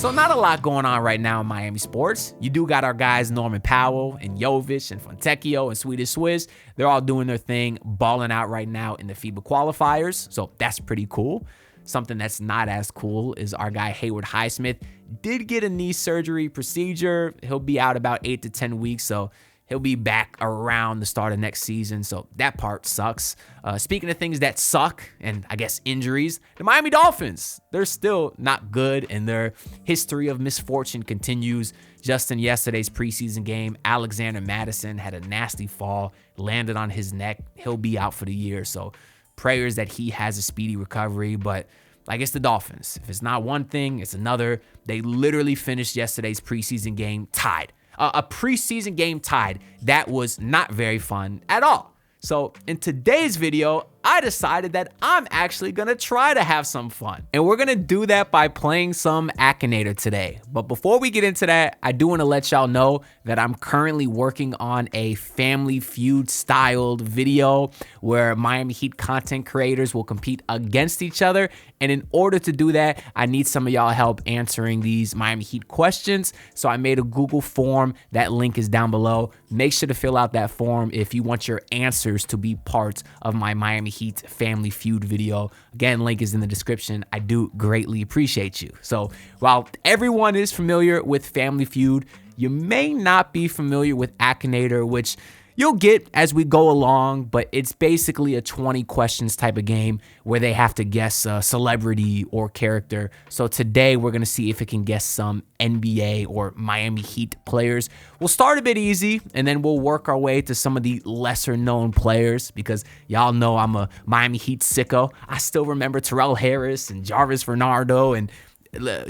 So not a lot going on right now in Miami sports. You do got our guys Norman Powell and Jovic and Fontecchio and Swedish Swiss. They're all doing their thing, balling out right now in the FIBA qualifiers. So that's pretty cool. Something that's not as cool is our guy Haywood Highsmith did get a knee surgery procedure. He'll be out about 8 to 10 weeks. So he'll be back around the start of next season, so that part sucks. Speaking of things that suck, and I guess injuries, the Miami Dolphins, they're still not good, and their history of misfortune continues. Just in yesterday's preseason game, Alexander Madison had a nasty fall, landed on his neck. He'll be out for the year, so prayers that he has a speedy recovery, but like it's the Dolphins. If it's not one thing, it's another. They literally finished yesterday's preseason game tied. A preseason game tied. That was not very fun at all. So in today's video, I decided that I'm actually gonna try to have some fun. And we're gonna do that by playing some Akinator today. But before we get into that, I do wanna let y'all know that I'm currently working on a Family Feud styled video where Miami Heat content creators will compete against each other. And in order to do that, I need some of y'all help answering these Miami Heat questions. So I made a Google form. That link is down below. Make sure to fill out that form if you want your answers to be part of my Miami Heat Family Feud video. Again, link is in the description. I do greatly appreciate you. So while everyone is familiar with Family Feud, you may not be familiar with Akinator, which you'll get as we go along, but it's basically a 20 questions type of game where they have to guess a celebrity or character. So today we're going to see if it can guess some NBA or Miami Heat players. We'll start a bit easy and then we'll work our way to some of the lesser known players because y'all know I'm a Miami Heat sicko. I still remember Terrell Harris and Jarvis Bernardo and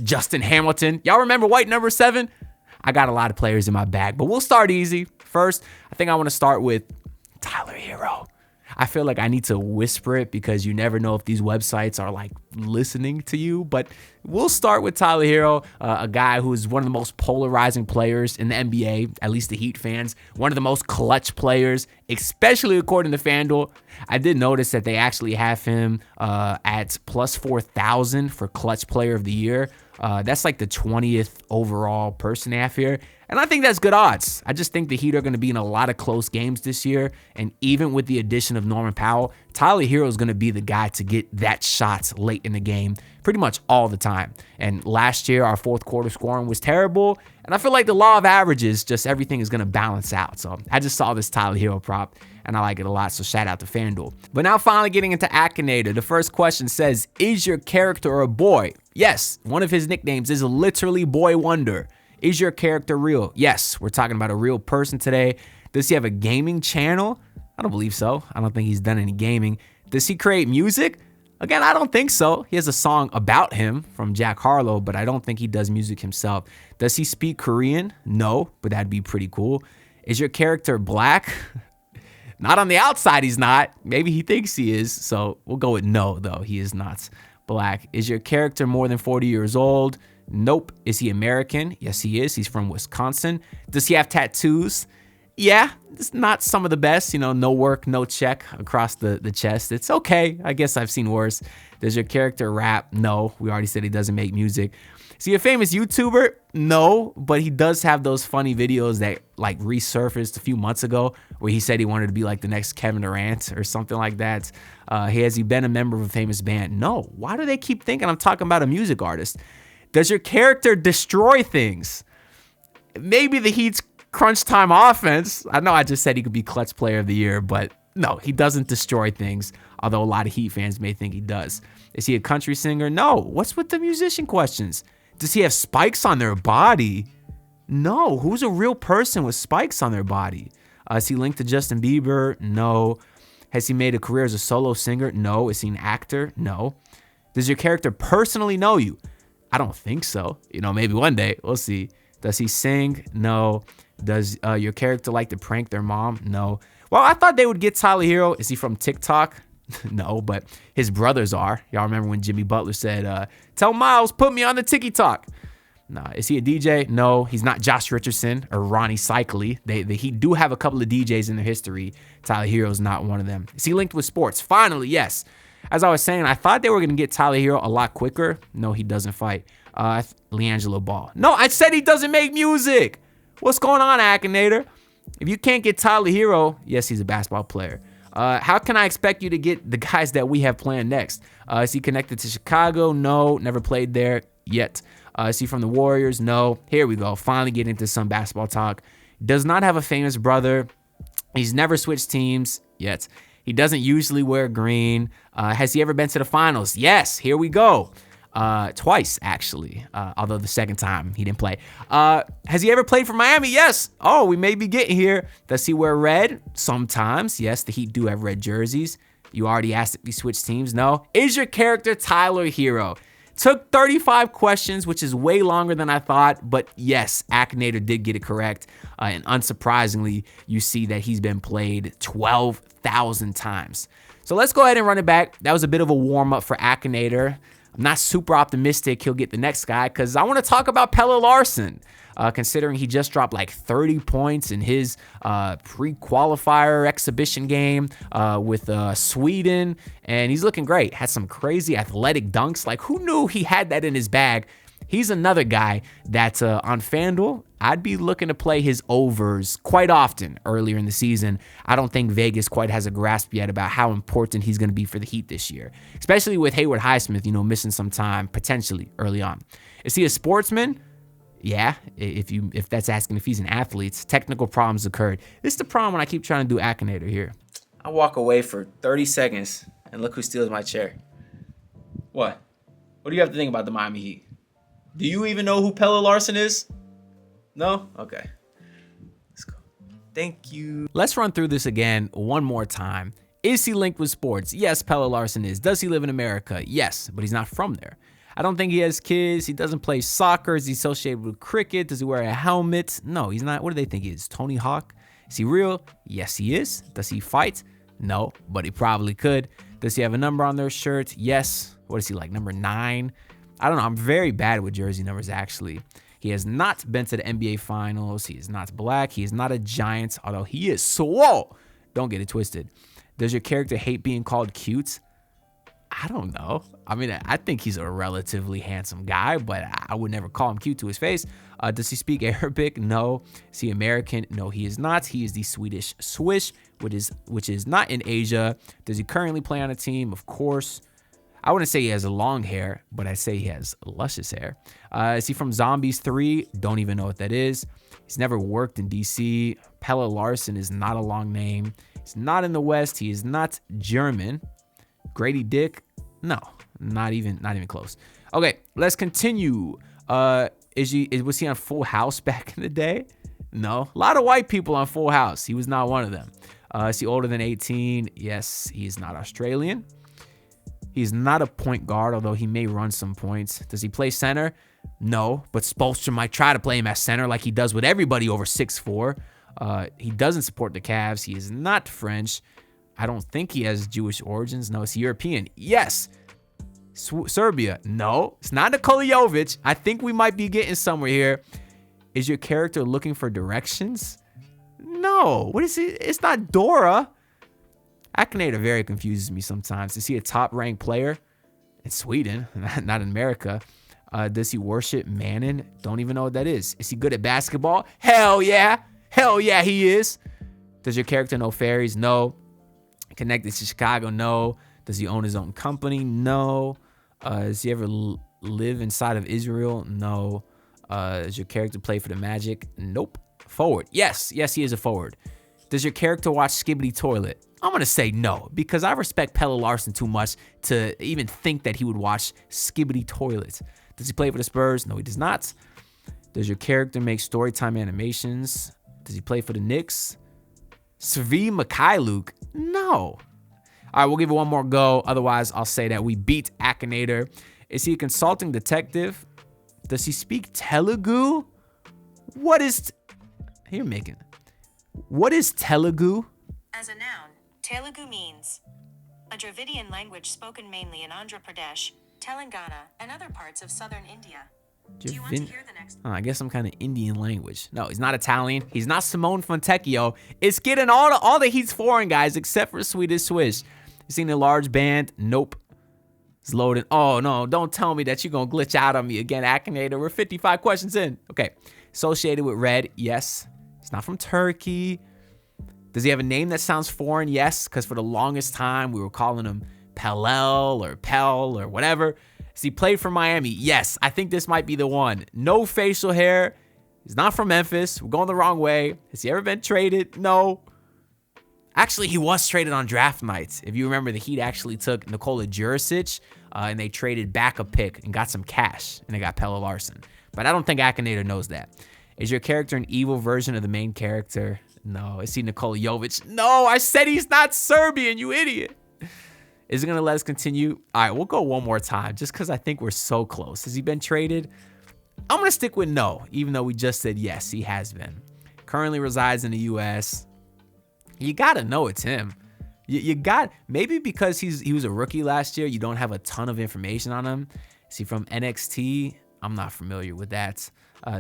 Justin Hamilton. Y'all remember white number 7? I got a lot of players in my bag, but we'll start easy. First, I think I want to start with Tyler Herro. I feel like I need to whisper it because you never know if these websites are like listening to you, but we'll start with Tyler Herro, a guy who is one of the most polarizing players in the NBA, at least the Heat fans, one of the most clutch players, especially according to FanDuel. I did notice that they actually have him at plus 4,000 for clutch player of the year. That's like the 20th overall person they have here. And I think that's good odds. I just think the Heat are going to be in a lot of close games this year. And even with the addition of Norman Powell, Tyler Herro is going to be the guy to get that shot late in the game pretty much all the time. And last year, our fourth quarter scoring was terrible. And I feel like the law of averages, just everything is going to balance out. So I just saw this Tyler Herro prop and I like it a lot. So shout out to FanDuel. But now finally getting into Akinator. The first question says, is your character a boy? Yes, one of his nicknames is literally Boy Wonder. Is your character real? Yes, we're talking about a real person today. Does he have a gaming channel? I don't believe so. I don't think he's done any gaming. Does he create music? Again, I don't think so. He has a song about him from Jack Harlow, but I don't think he does music himself. Does he speak Korean? No, but that'd be pretty cool. Is your character black? Not on the outside, he's not. Maybe he thinks he is, so we'll go with no, though. He is not black. Is your character more than 40 years old? Nope. Is he American? Yes, he is. He's from Wisconsin. Does he have tattoos? Yeah, it's not some of the best. No work, no check across the chest. It's okay. I guess I've seen worse. Does your character rap? No. We already said he doesn't make music. Is he a famous YouTuber? No, but he does have those funny videos that like resurfaced a few months ago where he said he wanted to be like the next Kevin Durant or something like that. Has he been a member of a famous band? No. Why do they keep thinking I'm talking about a music artist? Does your character destroy things? Maybe the Heat's crunch time offense. I know I just said he could be clutch player of the year, but no, he doesn't destroy things, although a lot of Heat fans may think he does. Is he a country singer? No. What's with the musician questions? Does he have spikes on their body? No. Who's a real person with spikes on their body? Is he linked to Justin Bieber? No. Has he made a career as a solo singer? No. Is he an actor? No. Does your character personally know you? I don't think so. Maybe one day. We'll see. Does he sing? No. Does your character like to prank their mom? No. Well, I thought they would get Tyler Herro. Is he from TikTok? No, but his brothers are. Y'all remember when Jimmy Butler said, tell Miles, put me on the TikTok. Nah. Is he a DJ? No, he's not Josh Richardson or Ronnie Cycli. He do have a couple of DJs in their history. Tyler Herro's not one of them. Is he linked with sports? Finally, yes. As I was saying, I thought they were going to get Tyler Herro a lot quicker. No, he doesn't fight. LiAngelo Ball. No, I said he doesn't make music. What's going on, Akinator? If you can't get Tyler Herro, yes, he's a basketball player. How can I expect you to get the guys that we have planned next? Is he connected to Chicago? No, never played there yet. Is he from the Warriors? No. Here we go. Finally getting into some basketball talk. Does not have a famous brother. He's never switched teams yet. He doesn't usually wear green. Has he ever been to the finals? Yes. Here we go. Twice, actually, although the second time he didn't play. Has he ever played for Miami? Yes. Oh, we may be getting here. Does he wear red? Sometimes. Yes, the Heat do have red jerseys. You already asked if he switched teams. No. Is your character Tyler Herro? Took 35 questions, which is way longer than I thought, but yes, Akinator did get it correct. And unsurprisingly, you see that he's been played 12,000 times. So let's go ahead and run it back. That was a bit of a warm-up for Akinator. I'm not super optimistic he'll get the next guy because I want to talk about Pelle Larsson, considering he just dropped like 30 points in his pre-qualifier exhibition game with Sweden, and he's looking great. Had some crazy athletic dunks. Like, who knew he had that in his bag? He's another guy that on FanDuel, I'd be looking to play his overs quite often earlier in the season. I don't think Vegas quite has a grasp yet about how important he's going to be for the Heat this year, especially with Haywood Highsmith, missing some time potentially early on. Is he a sportsman? Yeah, if that's asking if he's an athlete. Technical problems occurred. This is the problem when I keep trying to do Akinator here. I walk away for 30 seconds, and look who steals my chair. What? What do you have to think about the Miami Heat? Do you even know who Pelle Larsson is? No? Okay. Let's go. Thank you. Let's run through this again one more time. Is he linked with sports? Yes, Pelle Larsson is. Does he live in America? Yes, but he's not from there. I don't think he has kids. He doesn't play soccer. Is he associated with cricket? Does he wear a helmet? No, he's not. What do they think he is? Tony Hawk? Is he real? Yes, he is. Does he fight? No, but he probably could. Does he have a number on their shirt? Yes. What is he, like, number 9? I don't know. I'm very bad with jersey numbers, actually. He has not been to the NBA Finals. He is not black. He is not a Giant, although he is swole. Don't get it twisted. Does your character hate being called cute? I don't know. I mean, I think he's a relatively handsome guy, but I would never call him cute to his face. Does he speak Arabic? No. Is he American? No, he is not. He is the Swedish Swish, which is not in Asia. Does he currently play on a team? Of course. I wouldn't say he has long hair, but I say he has luscious hair. Is he from Zombies 3? Don't even know what that is. He's never worked in DC. Pelle Larsson is not a long name. He's not in the West. He is not German. Grady Dick? No, not even close. Okay, let's continue. Was he on Full House back in the day? No. A lot of white people on Full House. He was not one of them. Is he older than 18? Yes, he is not Australian. He's not a point guard, although he may run some points. Does he play center? No, but Spoelstra might try to play him as center like he does with everybody over 6'4". He doesn't support the Cavs. He is not French. I don't think he has Jewish origins. No, it's European. Yes. Serbia. No, it's not Nikola Jovic. I think we might be getting somewhere here. Is your character looking for directions? No. What is it? It's not Dora. Akinator very confuses me sometimes. Is he a top-ranked player? In Sweden, not in America. Does he worship Manon? Don't even know what that is. Is he good at basketball? Hell yeah. Hell yeah, he is. Does your character know fairies? No. Connected to Chicago? No. Does he own his own company? No. Does he ever live inside of Israel? No. Does your character play for the Magic? Nope. Forward. Yes, he is a forward. Does your character watch Skibbity Toilet? I'm going to say no, because I respect Pelle Larsson too much to even think that he would watch Skibbity Toilet. Does he play for the Spurs? No, he does not. Does your character make storytime animations? Does he play for the Knicks? Svi Mikhailuk? No. All right, we'll give it one more go. Otherwise, I'll say that we beat Akinator. Is he a consulting detective? Does he speak Telugu? What is Telugu? As a noun, Telugu means a Dravidian language spoken mainly in Andhra Pradesh, Telangana, and other parts of southern India. Do you want to hear the next? I guess some kind of Indian language. No, he's not Italian. He's not Simone Fontecchio. It's getting all the Heat's foreign guys except for Swedish Swish. You seen a large band? Nope. It's loading. Oh, no, don't tell me that you're going to glitch out on me again, Akinator. We're 55 questions in. Okay. Associated with red, yes. He's not from Turkey. Does he have a name that sounds foreign? Yes, because for the longest time, we were calling him Pelle or Pell or whatever. Has he played for Miami? Yes, I think this might be the one. No facial hair. He's not from Memphis. We're going the wrong way. Has he ever been traded? No. Actually, he was traded on draft nights. If you remember, the Heat actually took Nikola Jurisic, and they traded back a pick and got some cash, and they got Pelle Larsson. But I don't think Akinator knows that. Is your character an evil version of the main character? No. Is he Nikola Jovic? No, I said he's not Serbian, you idiot. Is it going to let us continue? All right, we'll go one more time just because I think we're so close. Has he been traded? I'm going to stick with no, even though we just said yes, he has been. Currently resides in the U.S., you got to know it's him. You got, maybe because he was a rookie last year, you don't have a ton of information on him. Is he from NXT? I'm not familiar with that.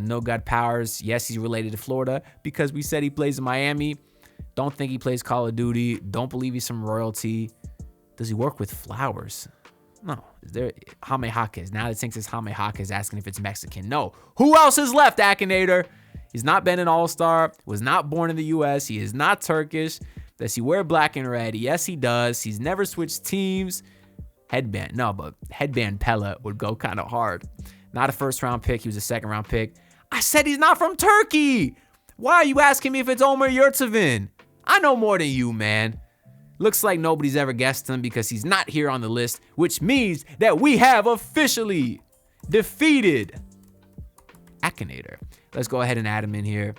No God Powers. Yes, he's related to Florida because we said he plays in Miami. Don't think he plays Call of Duty. Don't believe he's from royalty. Does he work with flowers? No. Is there Jaime Jaquez? Now it thinks it's Jaime Jaquez asking if it's Mexican. No. Who else is left, Akinator? He's not been an all-star, was not born in the U.S., he is not Turkish. Does he wear black and red? Yes, he does. He's never switched teams. Headband. No, but headband Pelle would go kind of hard. Not a first-round pick. He was a second-round pick. I said he's not from Turkey. Why are you asking me if it's Omer Yurtseven? I know more than you, man. Looks like nobody's ever guessed him because he's not here on the list, which means that we have officially defeated Akinator. Let's go ahead and add him in here.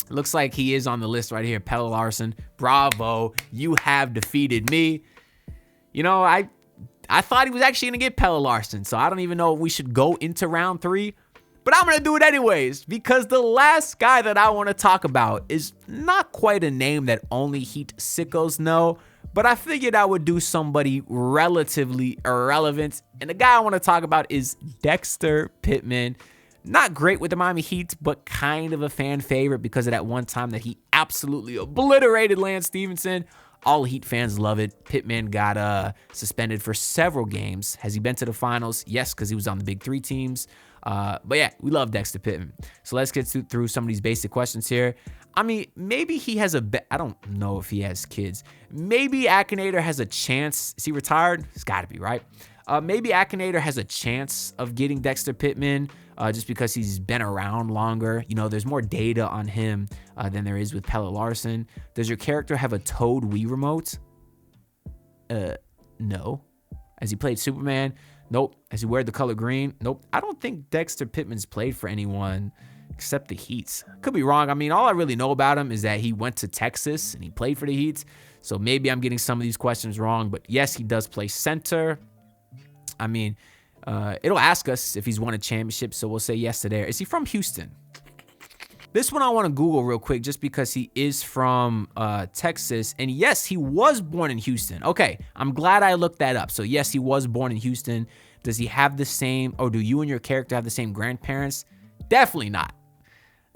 Looks like he is on the list right here. Pelle Larsson. Bravo. You have defeated me. You know, I thought he was actually going to get Pelle Larsson, so I don't even know if we should go into round 3. But I'm going to do it anyways because the last guy that I want to talk about is not quite a name that only Heat sickos know, but I figured I would do somebody relatively irrelevant. And the guy I want to talk about is Dexter Pittman. Not great with the Miami Heat, but kind of a fan favorite because of that one time that he absolutely obliterated Lance Stevenson. All Heat fans love it. Pittman got suspended for several games. Has he been to the finals? Yes, because he was on the Big 3 teams. But yeah, we love Dexter Pittman. So let's get through some of these basic questions here. I mean, maybe he has I don't know if he has kids. Maybe Akinator has a chance. Is he retired? It's got to be, right? Maybe Akinator has a chance of getting Dexter Pittman just because he's been around longer. You know, there's more data on him than there is with Pelle Larsson. Does your character have a Toad Wii remote? No. Has he played Superman? Nope. Has he wear the color green? Nope. I don't think Dexter Pittman's played for anyone except the Heats. Could be wrong. I mean, all I really know about him is that he went to Texas and he played for the Heats. So maybe I'm getting some of these questions wrong. But yes, he does play center. I mean, it'll ask us if he's won a championship, so we'll say yes to there. Is he from Houston? This one I want to Google real quick just because he is from Texas. And yes, he was born in Houston. Okay, I'm glad I looked that up. So yes, he was born in Houston. Does he have the same, or do you and your character have the same grandparents? Definitely not.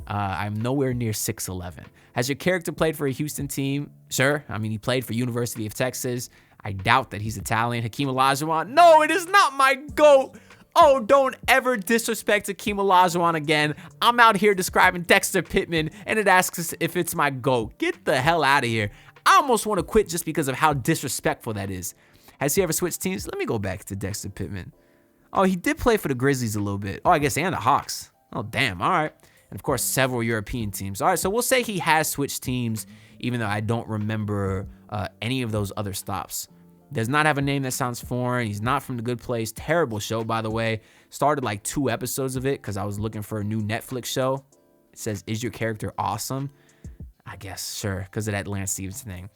I'm nowhere near 6'11". Has your character played for a Houston team? Sure. I mean, he played for University of Texas. I doubt that he's Italian. Hakeem Olajuwon. No, it is not my GOAT. Oh, don't ever disrespect Hakeem Olajuwon again. I'm out here describing Dexter Pittman, and it asks us if it's my GOAT. Get the hell out of here. I almost want to quit just because of how disrespectful that is. Has he ever switched teams? Let me go back to Dexter Pittman. Oh, he did play for the Grizzlies a little bit. Oh, I guess, and the Hawks. Oh, damn. All right. And, of course, several European teams. All right, so we'll say he has switched teams, even though I don't remember any of those other stops. Does not have a name that sounds foreign. He's not from The Good Place. Terrible show, by the way. Started like 2 episodes of it because I was looking for a new Netflix show. It says, is your character awesome? I guess, sure, because of that Lance Stevenson thing.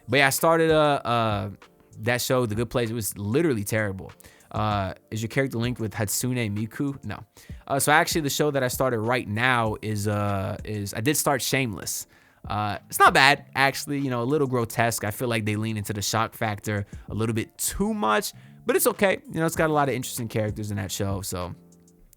But yeah, I started that show, The Good Place. It was literally terrible. Is your character linked with Hatsune Miku? No. So actually, the show that I started right now is I did start Shameless. It's not bad, actually, you know, a little grotesque. I feel like they lean into the shock factor a little bit too much, but it's okay. You know, it's got a lot of interesting characters in that show. So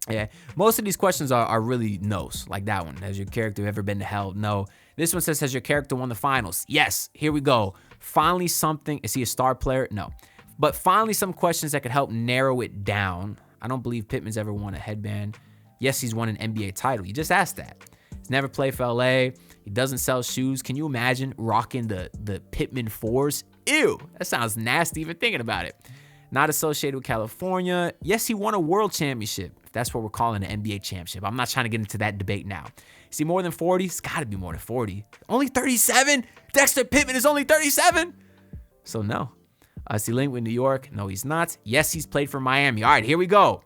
yeah, most of these questions are really no's, like that one. Has your character ever been to hell? No. This one says, has your character won the finals? Yes. Here we go. Finally something. Is he a star player? No. But finally, some questions that could help narrow it down. I don't believe Pittman's ever won a headband. Yes, he's won an NBA title. You just asked that. He's never played for LA. He doesn't sell shoes. Can you imagine rocking the Pittman 4s? Ew, that sounds nasty even thinking about it. Not associated with California. Yes, he won a world championship. If that's what we're calling an NBA championship. I'm not trying to get into that debate now. Is he more than 40? It's got to be more than 40. Only 37? Dexter Pittman is only 37? So no. Is he linked with New York? No, he's not. Yes, he's played for Miami. All right, here we go.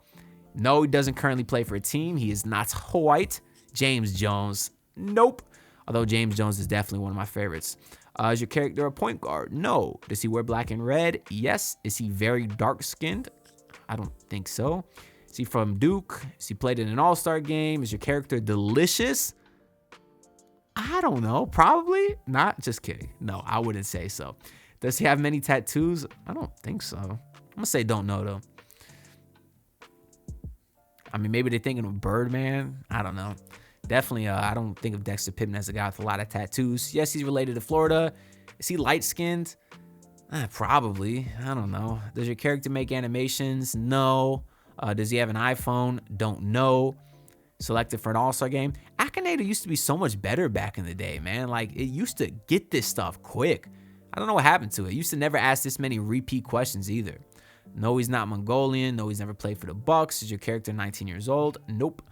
No, he doesn't currently play for a team. He is not white. James Jones. Nope. Although James Jones is definitely one of my favorites. Is your character a point guard? No. Does he wear black and red? Yes. Is he very dark-skinned? I don't think so. Is he from Duke? Is he played in an all-star game? Is your character delicious? I don't know. Probably not. Just kidding. No, I wouldn't say so. Does he have many tattoos? I don't think so. I'm going to say don't know, though. I mean, maybe they're thinking of Birdman. I don't know. Definitely, I don't think of Dexter Pittman as a guy with a lot of tattoos. Yes, he's related to Florida. Is he light-skinned? Probably. I don't know. Does your character make animations? No. Does he have an iPhone? Don't know. Selected for an all-star game? Akinator used to be so much better back in the day, man. Like, it used to get this stuff quick. I don't know what happened to it. It used to never ask this many repeat questions either. No, he's not Mongolian. No, he's never played for the Bucks. Is your character 19 years old? Nope.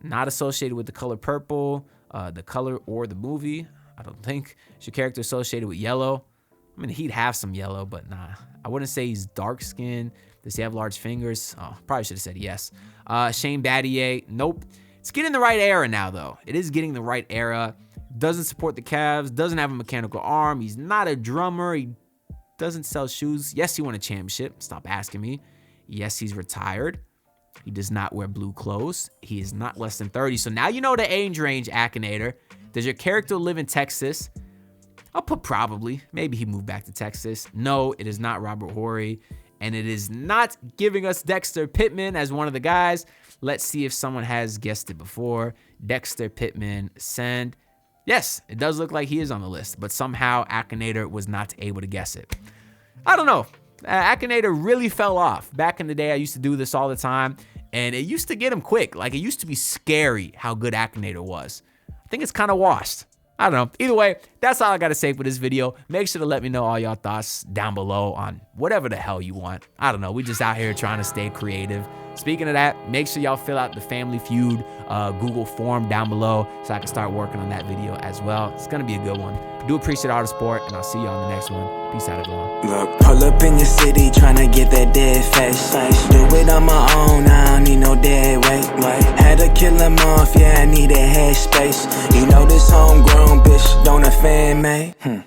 Not associated with the color purple, the color or the movie. I don't think. Is your character associated with yellow? I mean, he'd have some yellow, but nah. I wouldn't say he's dark-skinned. Does he have large fingers? Oh, probably should have said yes. Shane Battier? Nope. It's getting the right era now, though. It is getting the right era. Doesn't support the Cavs. Doesn't have a mechanical arm. He's not a drummer. He doesn't sell shoes. Yes, he won a championship. Stop asking me. Yes, he's retired. He does not wear blue clothes. He is not less than 30. So now you know the age range, Akinator. Does your character live in Texas? I'll put probably. Maybe he moved back to Texas. No, it is not Robert Horry. And it is not giving us Dexter Pittman as one of the guys. Let's see if someone has guessed it before. Dexter Pittman, send. Yes, it does look like he is on the list. But somehow Akinator was not able to guess it. I don't know. Akinator really fell off. Back in the day, I used to do this all the time, and it used to get him quick. Like, it used to be scary how good Akinator was. I think it's kind of washed. I don't know. Either way, that's all I got to say for this video. Make sure to let me know all y'all thoughts down below on whatever the hell you want. I don't know. We just out here trying to stay creative. Speaking of that, make sure y'all fill out the Family Feud Google form down below so I can start working on that video as well. It's going to be a good one. Do appreciate all the support, and I'll see you on the next one. Peace out, everyone. Look, pull up in your city tryna get that dead face. Do it on my own, I don't need no dead weight. Had to kill him off, yeah, I need a head space. You know this homegrown bitch don't offend me.